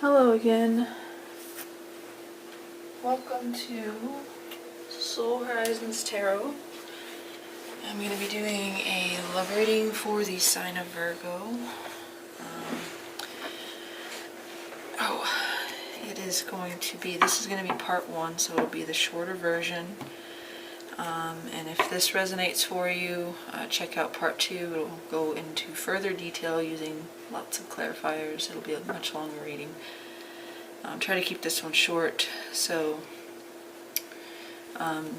Hello again. Welcome to Soul Horizons Tarot. I'm going to be doing a love reading for the sign of Virgo. This is going to be part 1, so it'll be the shorter version. And if this resonates for you, check out part 2. It'll go into further detail using lots of clarifiers. It'll be a much longer reading. Try to keep this one short, so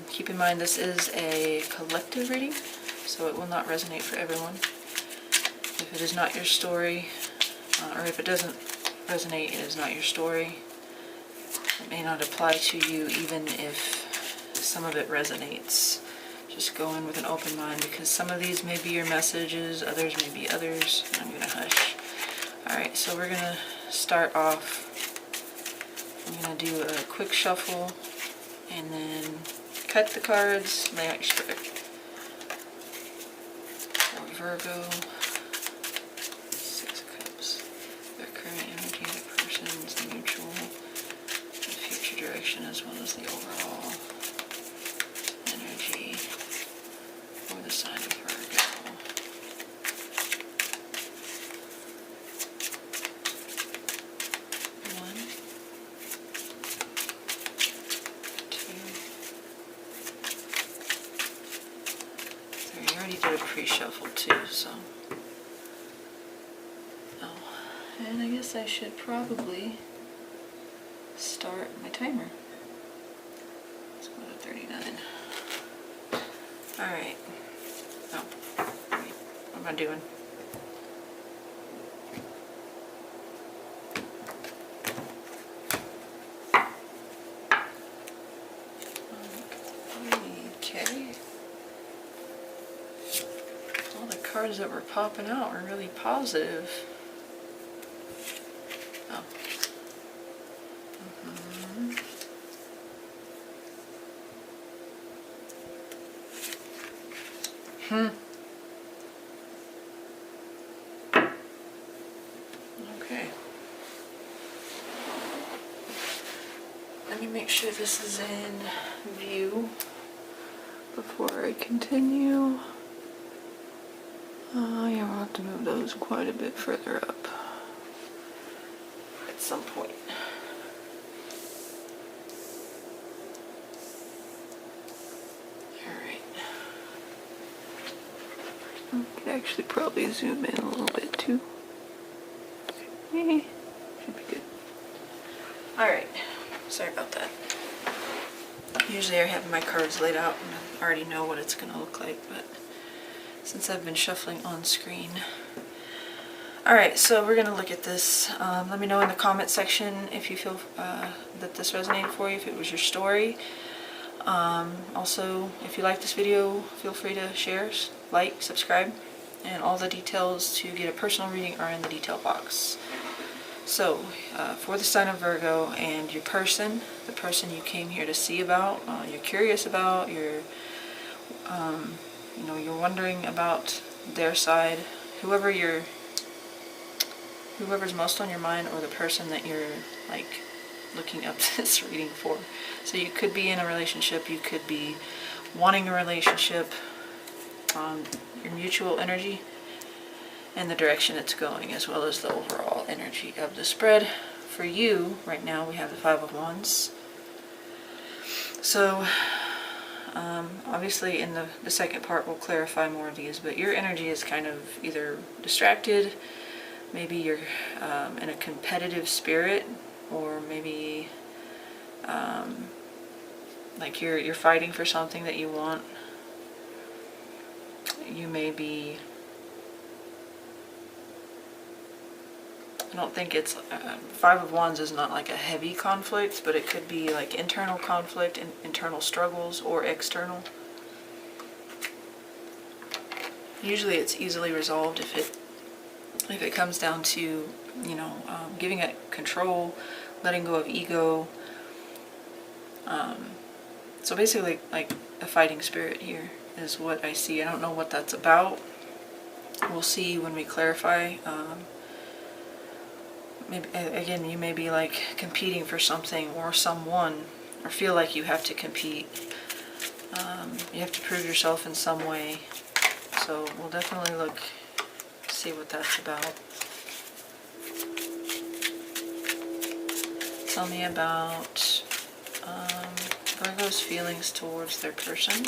keep in mind this is a collective reading, so it will not resonate for everyone. If it is not your story, or if it doesn't resonate, it is not your story. It may not apply to you even if some of it resonates. Just go in with an open mind, because some of these may be your messages, others may be others. I'm going to hush. Alright, so we're going to start off. I'm going to do a quick shuffle and then cut the cards, lay out your spread. For Virgo, 6 of Cups, their current energy, their person's mutual, the future direction, as well as the overall energy for the sign of Virgo. Did a pre-shuffle too, so and I guess I should probably start my timer. Let's go to 39. Alright. Wait, what am I doing? Okay. Cards that were popping out were really positive. Oh. Okay. Let me make sure this is in view before I continue. Yeah, we'll have to move those quite a bit further up at some point. Alright. I could actually probably zoom in a little bit too. Should be good. Alright, sorry about that. Usually I have my cards laid out and I already know what it's going to look like, but since I've been shuffling on screen. Alright, so we're going to look at this. Let me know in the comment section if you feel that this resonated for you, if it was your story. Also, if you like this video, feel free to share, like, subscribe, and all the details to get a personal reading are in the detail box. So, for the sign of Virgo and your person, the person you came here to see about, you're curious about, you're wondering about their side, whoever's most on your mind, or the person that you're like looking up this reading for. So you could be in a relationship, you could be wanting a relationship, your mutual energy and the direction it's going, as well as the overall energy of the spread. For you, right now, we have the 5 of Wands. So obviously in the second part we'll clarify more of these, but your energy is kind of either distracted, maybe you're in a competitive spirit, or maybe like you're fighting for something that you want. You may be, I don't think it's, 5 of Wands is not like a heavy conflict, but it could be like internal conflict, internal struggles, or external. Usually it's easily resolved if it comes down to, giving it control, letting go of ego. So basically like a fighting spirit here is what I see. I don't know what that's about. We'll see when we clarify. maybe, again, you may be like competing for something or someone, or feel like you have to compete. You have to prove yourself in some way. So we'll definitely look, see what that's about. Tell me about Virgo's feelings towards their person.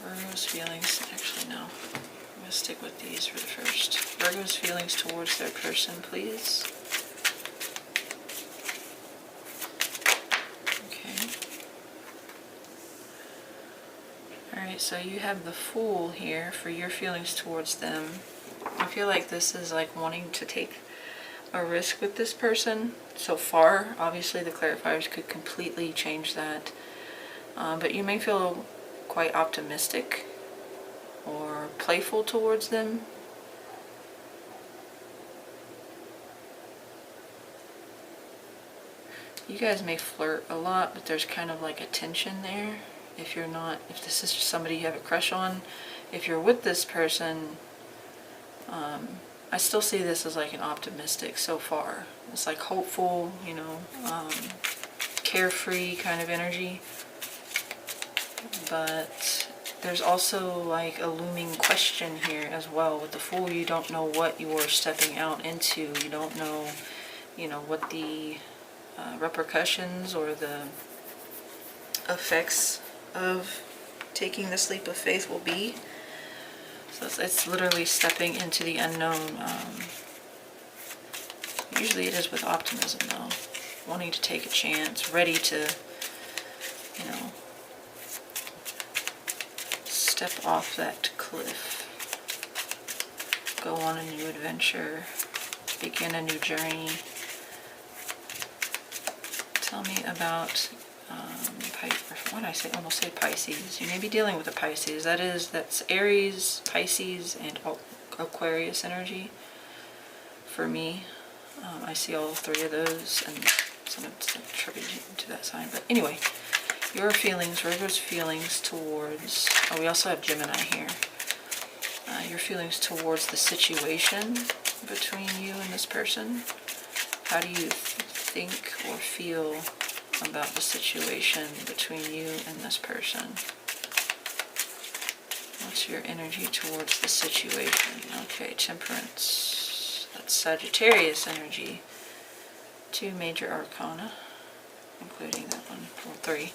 Virgo's feelings, actually no. I'm going to stick with these for the first. Virgo's feelings towards their person, please. Okay. Alright, so you have the Fool here for your feelings towards them. I feel like this is like wanting to take a risk with this person so far. Obviously the clarifiers could completely change that. But you may feel quite optimistic or playful towards them. You guys may flirt a lot, but there's kind of like a tension there. If this is just somebody you have a crush on, if you're with this person, I still see this as like an optimistic so far. It's like hopeful, you know, carefree kind of energy. But there's also like a looming question here as well. With the Fool, you don't know what you are stepping out into. You don't know, you know, what the repercussions or the effects of taking this leap of faith will be. So it's literally stepping into the unknown. Usually it is with optimism though. Wanting to take a chance, ready to, you know, step off that cliff. Go on a new adventure. Begin a new journey. Tell me about what did I say? Almost say Pisces. You may be dealing with a Pisces. That's Aries, Pisces, and Aquarius energy. For me, I see all three of those, and some attributed to that sign. But anyway, your feelings, Virgo's feelings towards. Oh, we also have Gemini here. Your feelings towards the situation between you and this person. How do you think or feel about the situation between you and this person? What's your energy towards the situation? Okay, Temperance. That's Sagittarius energy. 2 major arcana, including that one, well, 3.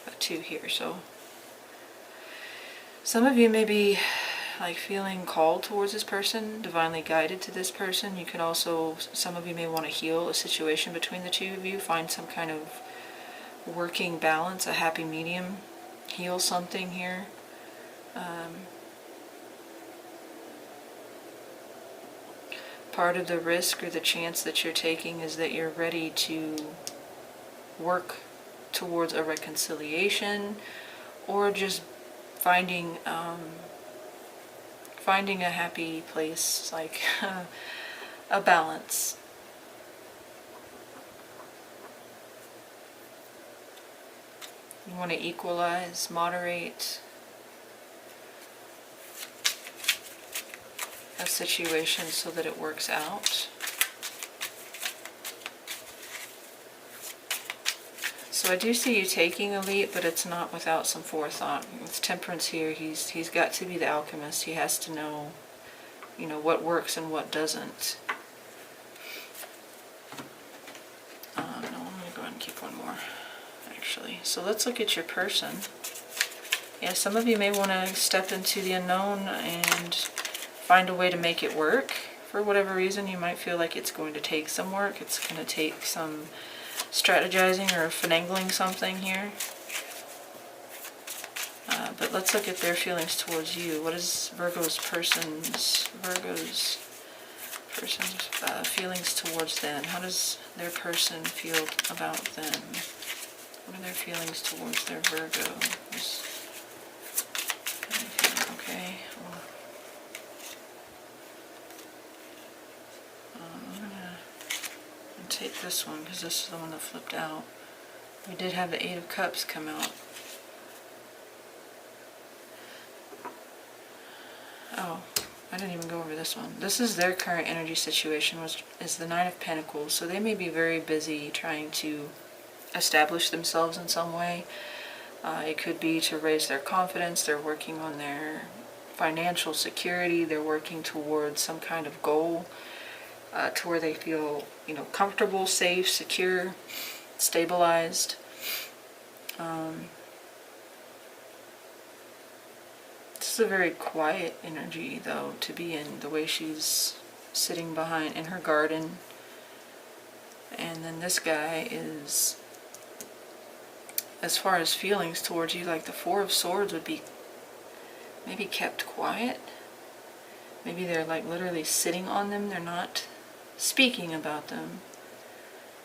But 2 here, so some of you may be like feeling called towards this person, divinely guided to this person. You could also, some of you may want to heal a situation between the two of you, find some kind of working balance, a happy medium, heal something here. Part of the risk or the chance that you're taking is that you're ready to work towards a reconciliation, or just finding a happy place, like a balance. You want to equalize, moderate a situation so that it works out. So I do see you taking a leap, but it's not without some forethought. With Temperance here, he's got to be the alchemist. He has to know, you know, what works and what doesn't. No, I'm going to go ahead and keep one more, actually. So let's look at your person. Yeah, some of you may want to step into the unknown and find a way to make it work. For whatever reason, you might feel like it's going to take some work. It's going to take some strategizing or finagling something here. But let's look at their feelings towards you. What is Virgo's person's feelings towards them? How does their person feel about them? What are their feelings towards their Virgo? Okay. Well, I'm going to take this one because this is the one that flipped out. We did have the 8 of Cups come out. Oh, I didn't even go over this one. This is their current energy situation, which is the Nine of Pentacles. So they may be very busy trying to establish themselves in some way. It could be to raise their confidence. They're working on their financial security. They're working towards some kind of goal to where they feel, comfortable, safe, secure, stabilized. This is a very quiet energy, though, to be in. The way she's sitting behind in her garden. And then this guy is, as far as feelings towards you, like the Four of Swords would be maybe kept quiet. Maybe they're like literally sitting on them. They're not speaking about them.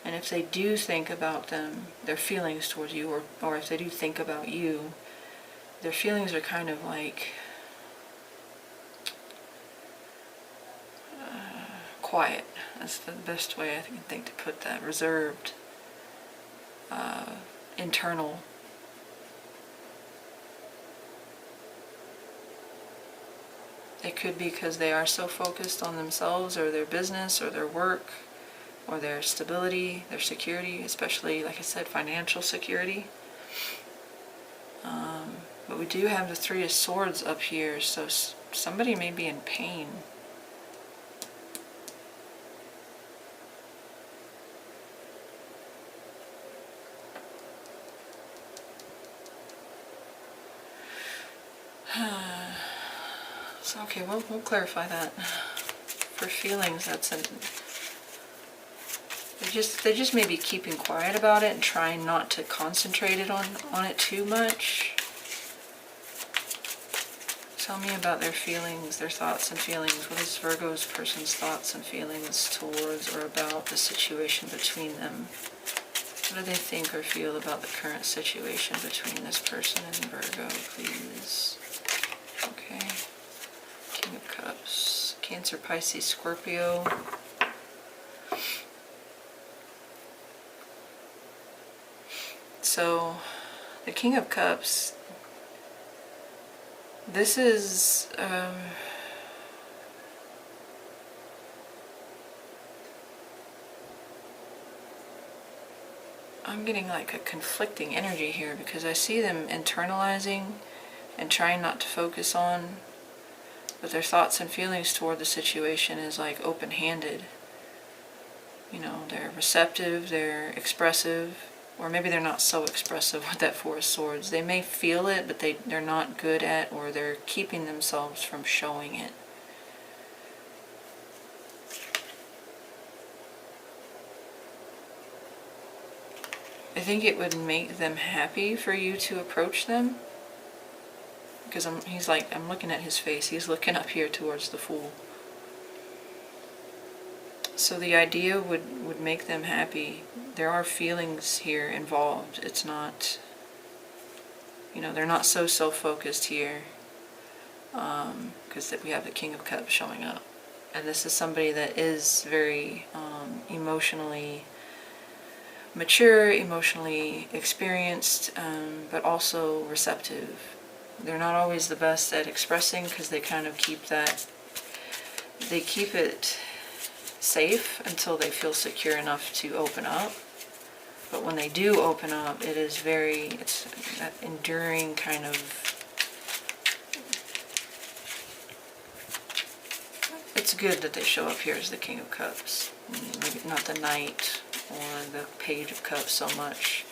And if they do think about them, their feelings towards you, or if they do think about you, their feelings are kind of like quiet. That's the best way I can think to put that. Reserved, internal. It could be because they are so focused on themselves or their business or their work or their stability, their security, especially, like I said, financial security. But we do have the Three of Swords up here, so somebody may be in pain. So, okay, we'll clarify that. For feelings, they just may be keeping quiet about it and trying not to concentrate on it too much. Tell me about their feelings, their thoughts and feelings. What is Virgo's person's thoughts and feelings towards or about the situation between them? What do they think or feel about the current situation between this person and Virgo, please? Okay. King of Cups. Cancer, Pisces, Scorpio. So, the King of Cups, this is, I'm getting like a conflicting energy here because I see them internalizing and trying not to focus on, but their thoughts and feelings toward the situation is like open-handed. They're receptive, they're expressive, or maybe they're not so expressive with that Four of Swords. They may feel it, but they're not good at, or they're keeping themselves from showing it. I think it would make them happy for you to approach them. Because I'm looking at his face. He's looking up here towards the Fool. So the idea would make them happy. There are feelings here involved. It's not, they're not so self-focused here. Because we have the King of Cups showing up. And this is somebody that is very emotionally mature, emotionally experienced, but also receptive. They're not always the best at expressing because they kind of keep it safe until they feel secure enough to open up. But when they do open up, it's that enduring kind of, it's good that they show up here as the King of Cups. Maybe not the Knight or the Page of Cups so much.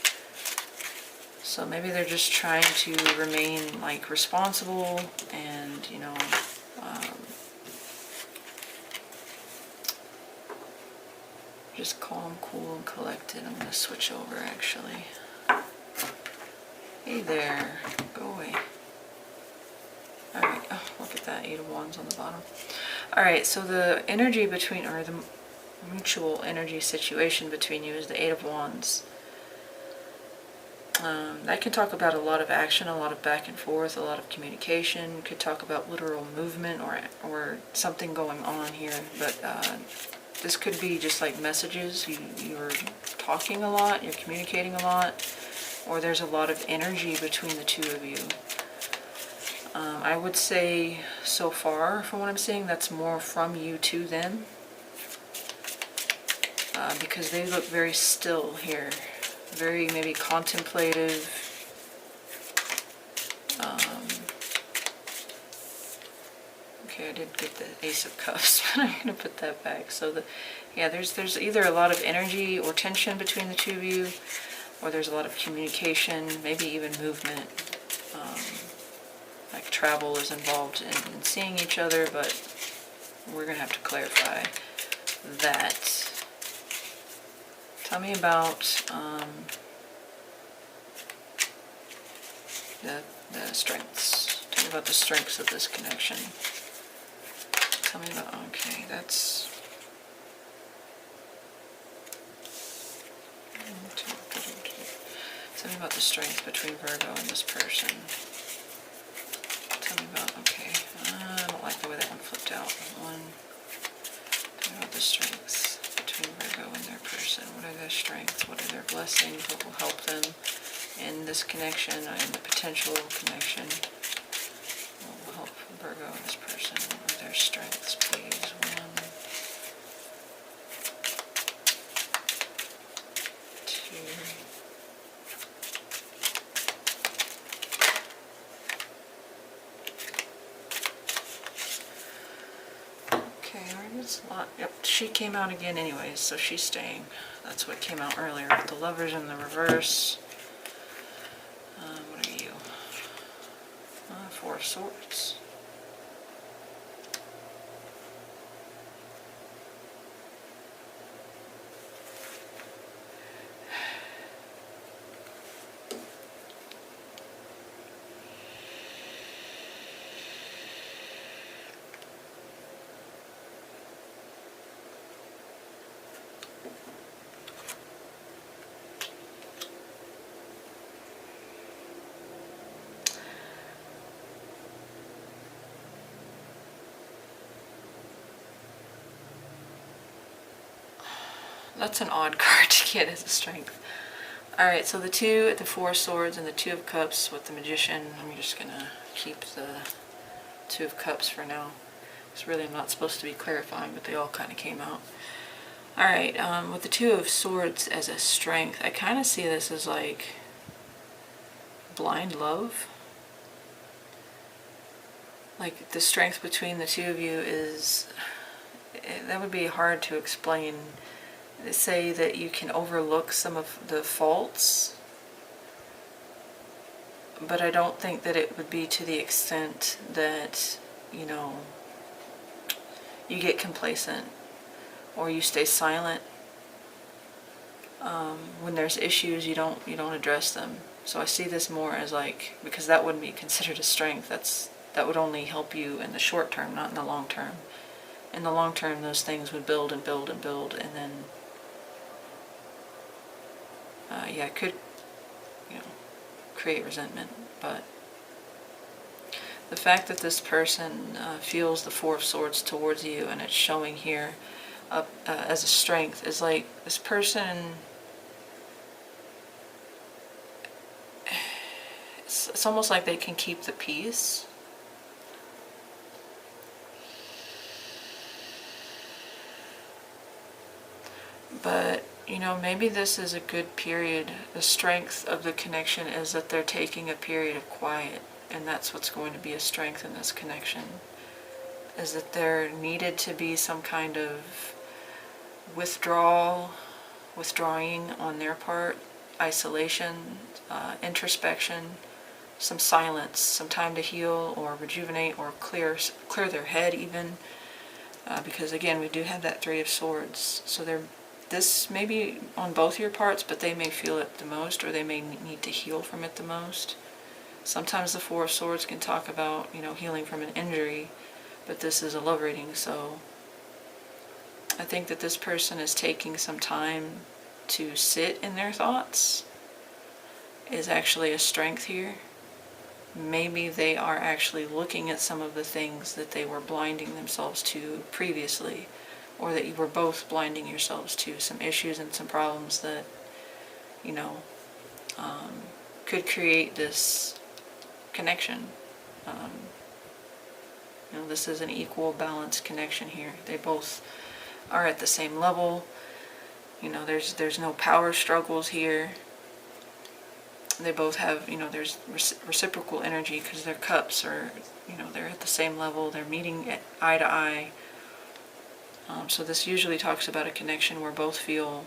So maybe they're just trying to remain like responsible and, just calm, cool, and collected. I'm going to switch over actually. Hey there, go away. Alright, oh, look at that, 8 of Wands on the bottom. Alright, so the energy between, or the mutual energy situation between you is the 8 of Wands. That can talk about a lot of action, a lot of back and forth, a lot of communication. Could talk about literal movement or something going on here. But this could be just like messages. You're talking a lot, you're communicating a lot, or there's a lot of energy between the two of you. I would say so far, from what I'm seeing, that's more from you to them. Because they look very still here. Very maybe contemplative. Okay, I did get the Ace of Cups, but I'm going to put that back. So, yeah, there's either a lot of energy or tension between the two of you, or there's a lot of communication, maybe even movement. Like travel is involved in seeing each other, but we're going to have to clarify that. Tell me about the strengths. Tell me about the strengths of this connection. Tell me about, okay, that's... Tell me about the strength between Virgo and this person. Tell me about, okay, I don't like the way that one flipped out. Tell me about the strengths between Virgo and their person. What are their strengths? What are their blessings? What will help them in this connection, in the potential connection? What will help Virgo and this person? What are their strengths, please? 1, 2. Okay, that's a lot. Yep, she came out again anyways, so she's staying. That's what came out earlier with the Lovers in the reverse. What are you? 4 of Swords. That's an odd card to get as a strength. Alright, so the 2 at the 4 of Swords and the 2 of Cups with the Magician. I'm just going to keep the 2 of Cups for now. It's really, I'm not supposed to be clarifying, but they all kind of came out. Alright, with the 2 of Swords as a strength, I kind of see this as like blind love. Like the strength between the 2 of you is, that would be hard to explain. They say that you can overlook some of the faults, but I don't think that it would be to the extent that, you know, you get complacent or you stay silent. When there's issues, you don't address them. So I see this more as like, because that wouldn't be considered a strength. That would only help you in the short term, not in the long term. In the long term, those things would build and build and build, and then yeah, it could, you know, create resentment. But the fact that this person feels the 4 of Swords towards you, and it's showing here as a strength, is like this person, it's almost like they can keep the peace. But, you know, maybe this is a good period. The strength of the connection is that they're taking a period of quiet, and that's what's going to be a strength in this connection, is that there needed to be some kind of withdrawing on their part, isolation, introspection, some silence, some time to heal or rejuvenate or clear their head even, because again, we do have that 3 of Swords. So this may be on both your parts, but they may feel it the most, or they may need to heal from it the most. Sometimes the 4 of Swords can talk about, you know, healing from an injury, but this is a love reading, so I think that this person is taking some time to sit in their thoughts is actually a strength here. Maybe they are actually looking at some of the things that they were blinding themselves to previously, or that you were both blinding yourselves to, some issues and some problems that, you know, could create this connection. You know, this is an equal, balanced connection here. They both are at the same level. You know, there's no power struggles here. They both have, you know, there's reciprocal energy because their cups are, you know, they're at the same level. They're meeting at eye to eye. So this usually talks about a connection where both feel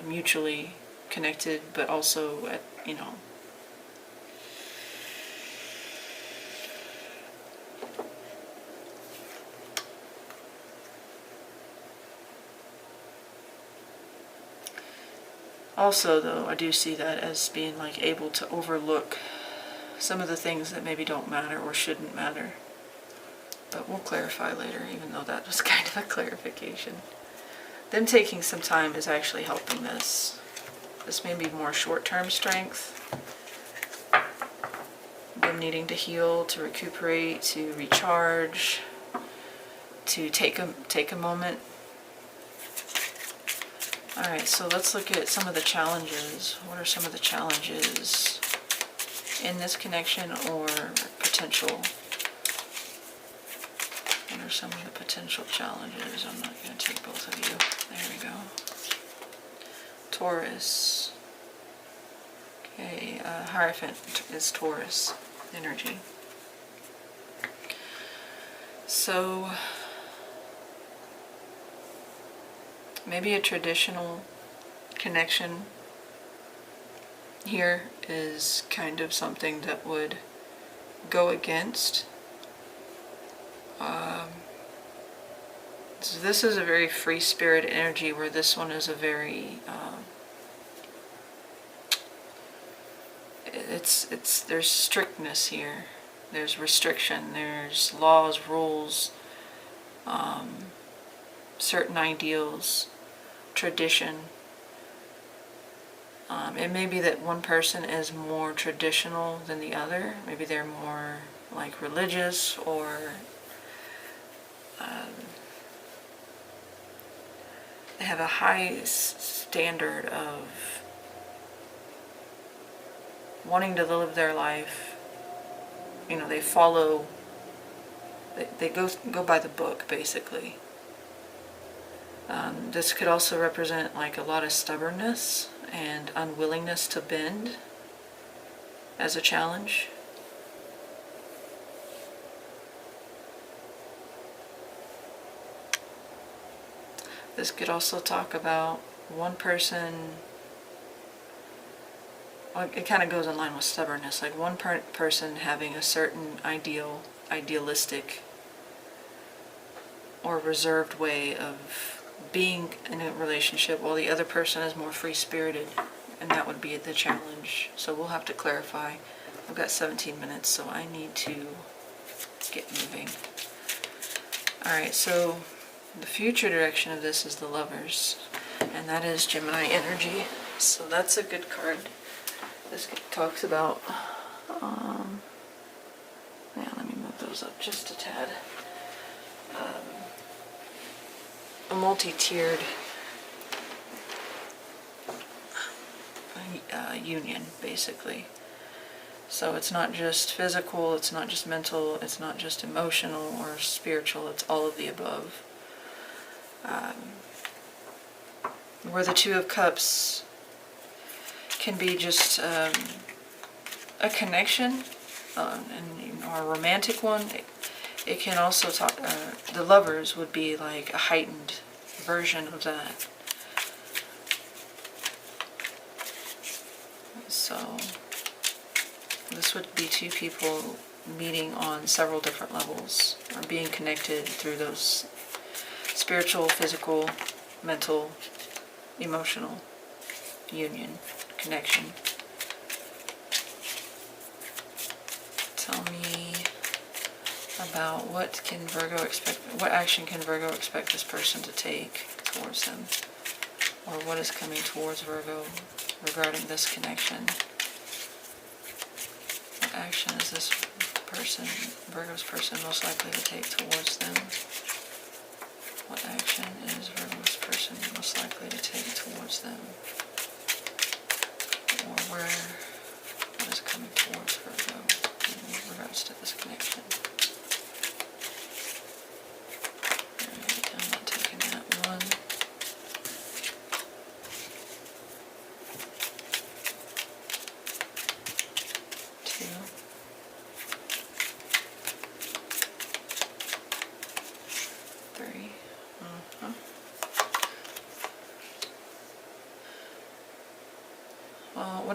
mutually connected, but also at, you know, also, though, I do see that as being like able to overlook some of the things that maybe don't matter or shouldn't matter. But we'll clarify later, even though that was kind of a clarification. Them taking some time is actually helping this. This may be more short-term strength. Them needing to heal, to recuperate, to recharge, to take a moment. Alright, so let's look at some of the challenges. What are some of the challenges in this connection or potential? What are some of the potential challenges? I'm not going to take both of you. There we go. Taurus. Okay, Hierophant is Taurus energy. So maybe a traditional connection here is kind of something that would go against. So this is a very free spirit energy, where this one is a very there's strictness here. There's restriction. There's laws, rules, certain ideals, tradition. It may be that one person is more traditional than the other. Maybe they're more like religious, or they have a high standard of wanting to live their life. You know, they follow, they go by the book, basically. This could also represent like a lot of stubbornness and unwillingness to bend as a challenge. This could also talk about one person, well, it kind of goes in line with stubbornness, like one person having a certain idealistic or reserved way of being in a relationship, while the other person is more free-spirited, and that would be the challenge. So we'll have to clarify. I've got 17 minutes, so I need to get moving. Alright, so the future direction of this is the Lovers, and that is Gemini energy. So that's a good card. This talks about, yeah, let me move those up just a tad. A multi-tiered union, basically. So it's not just physical, it's not just mental, it's not just emotional or spiritual, it's all of the above. Where the Two of Cups can be just a connection, and or a romantic one. It can also talk, the Lovers would be like a heightened version of that. So this would be two people meeting on several different levels, or being connected through those spiritual, physical, mental, emotional union, connection. Tell me about what can Virgo expect, what action can Virgo expect this person to take towards them, or what is coming towards Virgo regarding this connection. What action is this person, Virgo's person, most likely to take towards them? What action is Virgo's person most likely to take towards them? Or what is coming towards Virgo in regards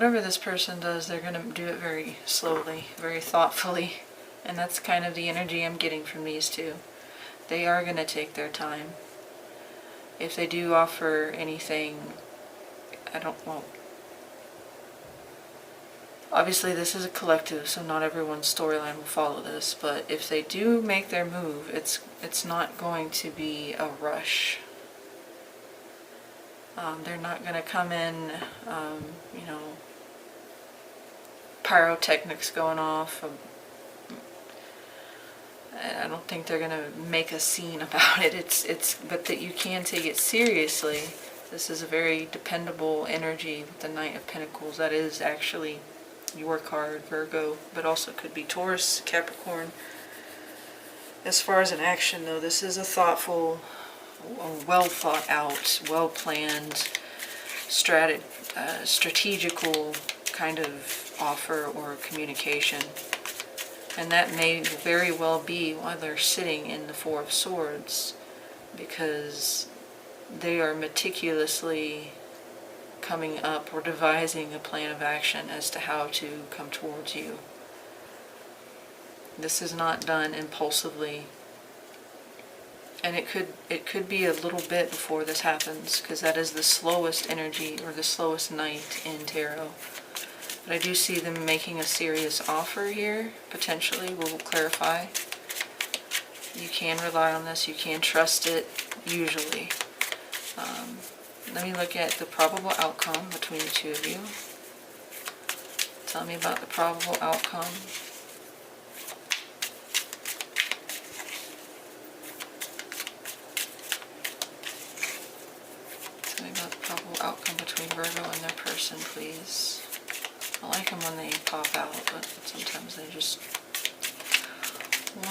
whatever this person does, they're going to do it very slowly, very thoughtfully. And that's kind of the energy I'm getting from these two. They are going to take their time. If they do offer anything, well, obviously this is a collective, so not everyone's storyline will follow this, but if they do make their move, it's not going to be a rush. They're not going to come in, pyrotechnics going off. I don't think they're going to make a scene about it. But that you can take it seriously. This is a very dependable energy with the Knight of Pentacles. That is actually your card, Virgo, but also could be Taurus, Capricorn. As far as an action, though, this is a thoughtful, well thought out, well planned, strategical kind of offer or communication. And that may very well be why they're sitting in the Four of Swords, because they are meticulously coming up or devising a plan of action as to how to come towards you. This is not done impulsively. And it could be a little bit before this happens, because that is the slowest energy or the slowest night in tarot. But I do see them making a serious offer here, potentially. We'll clarify. You can rely on this. You can trust it, usually. Let me look at the probable outcome between the two of you. Tell me about the probable outcome. Tell me about the probable outcome between Virgo and their person, please. I like them when they pop out, but sometimes they just... 1,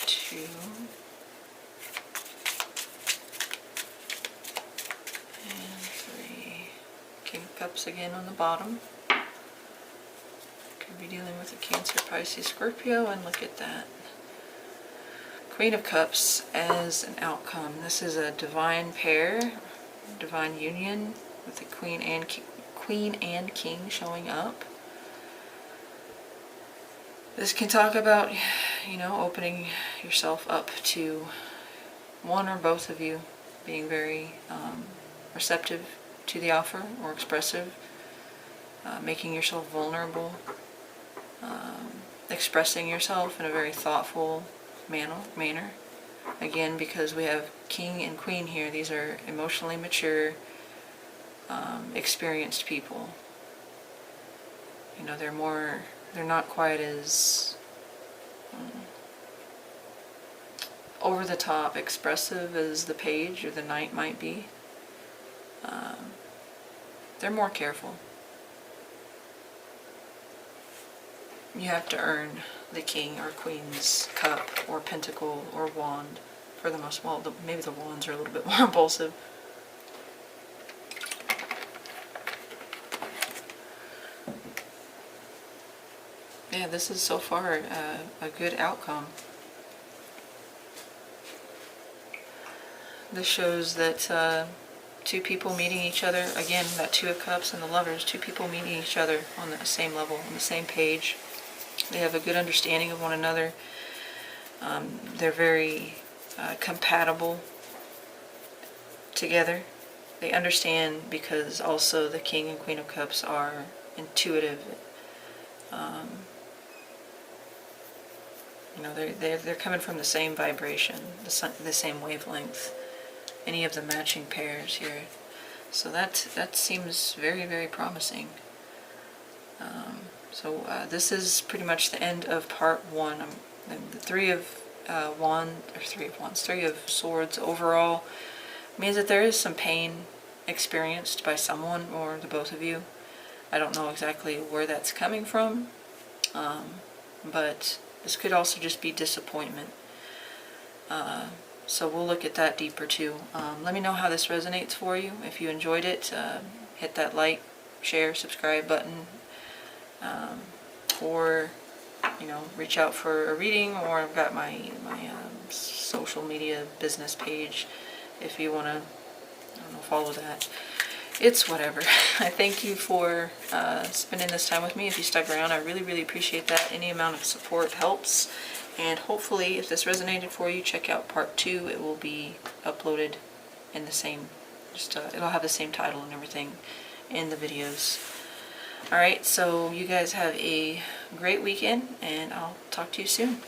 2, and 3. King of Cups again on the bottom. Could be dealing with a Cancer, Pisces, Scorpio, and look at that. Queen of Cups as an outcome. This is a divine pair, divine union with the Queen and King showing up. This can talk about, opening yourself up to one or both of you being very receptive to the offer or expressive, making yourself vulnerable, expressing yourself in a very thoughtful manner. Again, because we have King and Queen here, these are emotionally mature, experienced people. They're not quite as over the top expressive as the Page or the Knight might be. They're more careful. You have to earn the King or Queen's cup or pentacle or wand for the most. Well, maybe the wands are a little bit more impulsive. Yeah, this is so far a good outcome. This shows that two people meeting each other, again, that Two of Cups and the Lovers, two people meeting each other on the same level, on the same page. They have a good understanding of one another. They're very compatible together. They understand, because also the King and Queen of Cups are intuitive. They're coming from the same vibration, the same wavelength. Any of the matching pairs here. So that seems very, very promising. This is pretty much the end of part 1. The Three of Swords overall means that there is some pain experienced by someone or the both of you. I don't know exactly where that's coming from, but this could also just be disappointment. So we'll look at that deeper too. Let me know how this resonates for you. If you enjoyed it, hit that like, share, subscribe button, or reach out for a reading, or I've got my social media business page if you want to, I don't know, follow that. It's whatever. I thank you for spending this time with me. If you stuck around, I really, really appreciate that. Any amount of support helps. And hopefully, if this resonated for you, check out part 2. It will be uploaded in the same, it'll have the same title and everything in the videos. Alright, so you guys have a great weekend, and I'll talk to you soon.